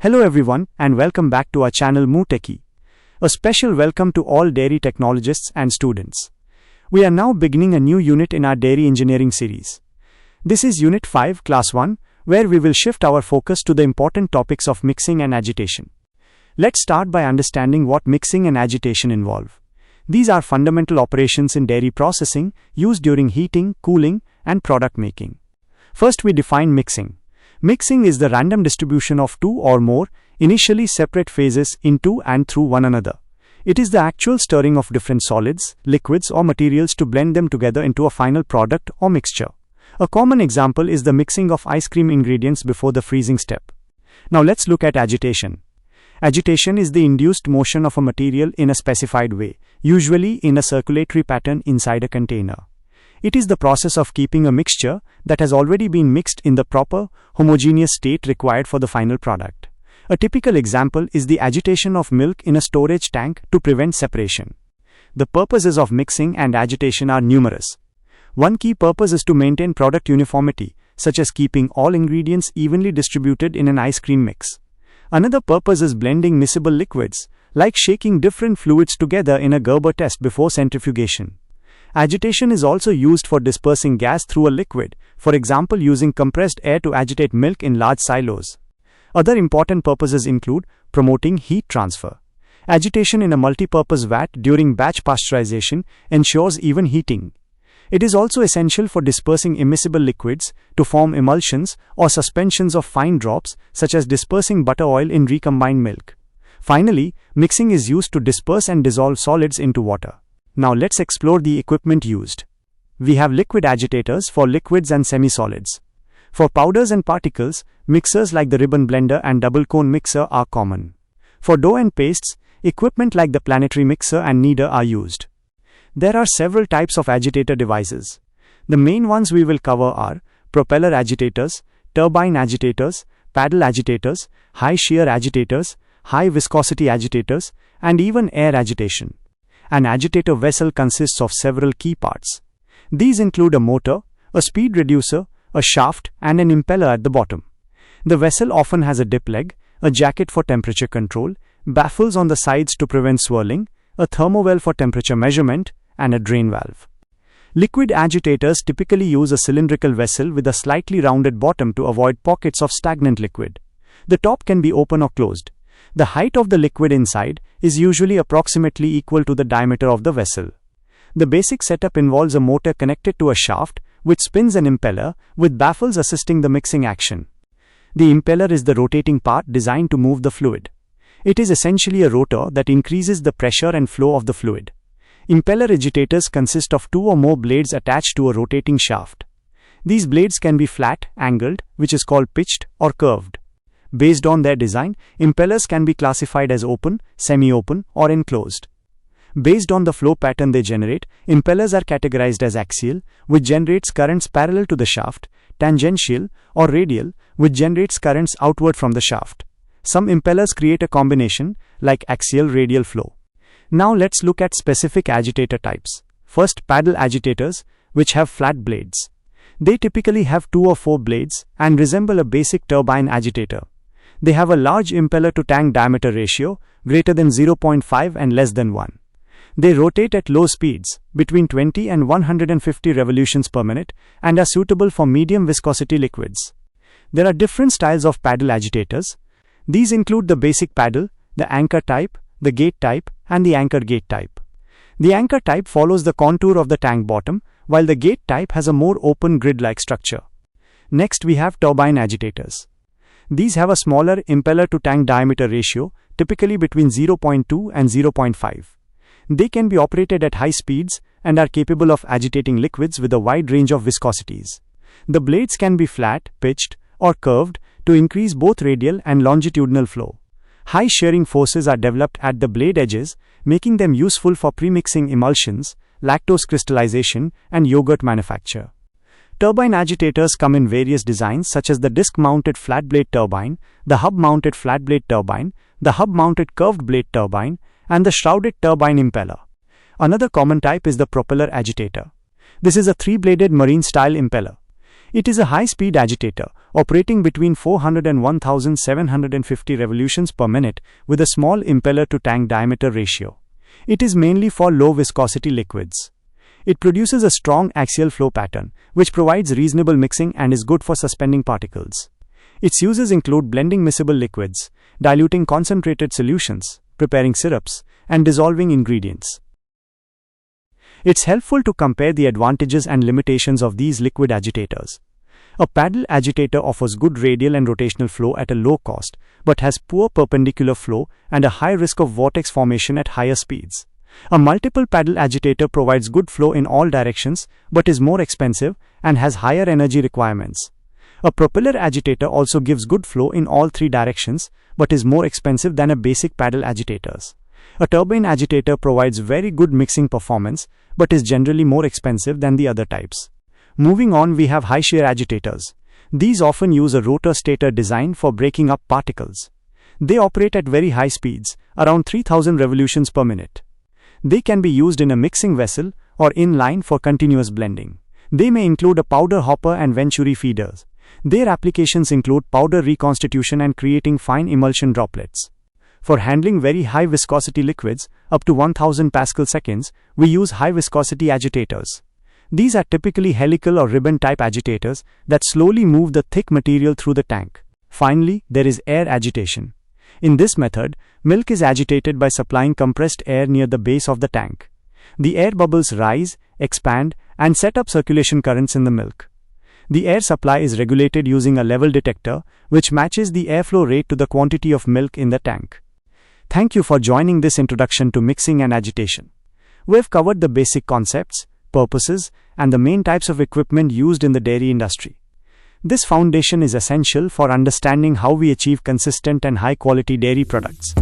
Hello everyone and welcome back to our channel mootechie. A special welcome to all dairy technologists and students. We are now beginning a new unit in our dairy engineering series. This is Unit 5 Class 1, where we will shift our focus to the important topics of mixing and agitation. Let's start by understanding what mixing and agitation involve. These are fundamental operations in dairy processing used during heating, cooling, and product making. First, we define mixing. Mixing is the random distribution of two or more, initially separate phases into and through one another. It is the actual stirring of different solids, liquids, or materials to blend them together into a final product or mixture. A common example is the mixing of ice cream ingredients before the freezing step. Now let's look at agitation. Agitation is the induced motion of a material in a specified way, usually in a circulatory pattern inside a container. It is the process of keeping a mixture that has already been mixed in the proper, homogeneous state required for the final product. A typical example is the agitation of milk in a storage tank to prevent separation. The purposes of mixing and agitation are numerous. One key purpose is to maintain product uniformity, such as keeping all ingredients evenly distributed in an ice cream mix. Another purpose is blending miscible liquids, like shaking different fluids together in a Gerber test before centrifugation. Agitation is also used for dispersing gas through a liquid, for example using compressed air to agitate milk in large silos. Other important purposes include promoting heat transfer. Agitation in a multi-purpose vat during batch pasteurization ensures even heating. It is also essential for dispersing immiscible liquids to form emulsions or suspensions of fine drops, such as dispersing butter oil in recombined milk. Finally, mixing is used to disperse and dissolve solids into water. Now let's explore the equipment used. We have liquid agitators for liquids and semi-solids. For powders and particles, mixers like the ribbon blender and double cone mixer are common. For dough and pastes, equipment like the planetary mixer and kneader are used. There are several types of agitator devices. The main ones we will cover are propeller agitators, turbine agitators, paddle agitators, high-shear agitators, high-viscosity agitators, and even air agitation. An agitator vessel consists of several key parts. These include a motor, a speed reducer, a shaft, and an impeller at the bottom. The vessel often has a dip leg, a jacket for temperature control, baffles on the sides to prevent swirling, a thermowell for temperature measurement, and a drain valve. Liquid agitators typically use a cylindrical vessel with a slightly rounded bottom to avoid pockets of stagnant liquid. The top can be open or closed. The height of the liquid inside is usually approximately equal to the diameter of the vessel. The basic setup involves a motor connected to a shaft, which spins an impeller, with baffles assisting the mixing action. The impeller is the rotating part designed to move the fluid. It is essentially a rotor that increases the pressure and flow of the fluid. Impeller agitators consist of two or more blades attached to a rotating shaft. These blades can be flat, angled, which is called pitched, or curved. Based on their design, impellers can be classified as open, semi-open, or enclosed. Based on the flow pattern they generate, impellers are categorized as axial, which generates currents parallel to the shaft, tangential, or radial, which generates currents outward from the shaft. Some impellers create a combination, like axial-radial flow. Now let's look at specific agitator types. First, paddle agitators, which have flat blades. They typically have 2 or 4 blades and resemble a basic turbine agitator. They have a large impeller to tank diameter ratio, greater than 0.5 and less than 1. They rotate at low speeds, between 20 and 150 revolutions per minute, and are suitable for medium viscosity liquids. There are different styles of paddle agitators. These include the basic paddle, the anchor type, the gate type, and the anchor gate type. The anchor type follows the contour of the tank bottom, while the gate type has a more open grid-like structure. Next, we have turbine agitators. These have a smaller impeller to tank diameter ratio, typically between 0.2 and 0.5. They can be operated at high speeds and are capable of agitating liquids with a wide range of viscosities. The blades can be flat, pitched, or curved to increase both radial and longitudinal flow. High shearing forces are developed at the blade edges, making them useful for premixing emulsions, lactose crystallization, and yogurt manufacture. Turbine agitators come in various designs such as the disc-mounted flat blade turbine, the hub-mounted flat blade turbine, the hub-mounted curved blade turbine, and the shrouded turbine impeller. Another common type is the propeller agitator. This is a 3-bladed marine-style impeller. It is a high-speed agitator, operating between 400 and 1750 revolutions per minute with a small impeller-to-tank diameter ratio. It is mainly for low-viscosity liquids. It produces a strong axial flow pattern, which provides reasonable mixing and is good for suspending particles. Its uses include blending miscible liquids, diluting concentrated solutions, preparing syrups, and dissolving ingredients. It's helpful to compare the advantages and limitations of these liquid agitators. A paddle agitator offers good radial and rotational flow at a low cost, but has poor perpendicular flow and a high risk of vortex formation at higher speeds. A multiple paddle agitator provides good flow in all directions, but is more expensive and has higher energy requirements. A propeller agitator also gives good flow in all three directions, but is more expensive than a basic paddle agitators. A turbine agitator provides very good mixing performance, but is generally more expensive than the other types. Moving on, we have high-shear agitators. These often use a rotor-stator design for breaking up particles. They operate at very high speeds, around 3000 revolutions per minute. They can be used in a mixing vessel or in line for continuous blending. They may include a powder hopper and venturi feeders. Their applications include powder reconstitution and creating fine emulsion droplets. For handling very high viscosity liquids, up to 1000 pascal seconds, we use high viscosity agitators. These are typically helical or ribbon type agitators that slowly move the thick material through the tank. Finally, there is air agitation. In this method, milk is agitated by supplying compressed air near the base of the tank. The air bubbles rise, expand, and set up circulation currents in the milk. The air supply is regulated using a level detector, which matches the airflow rate to the quantity of milk in the tank. Thank you for joining this introduction to mixing and agitation. We've covered the basic concepts, purposes, and the main types of equipment used in the dairy industry. This foundation is essential for understanding how we achieve consistent and high-quality dairy products.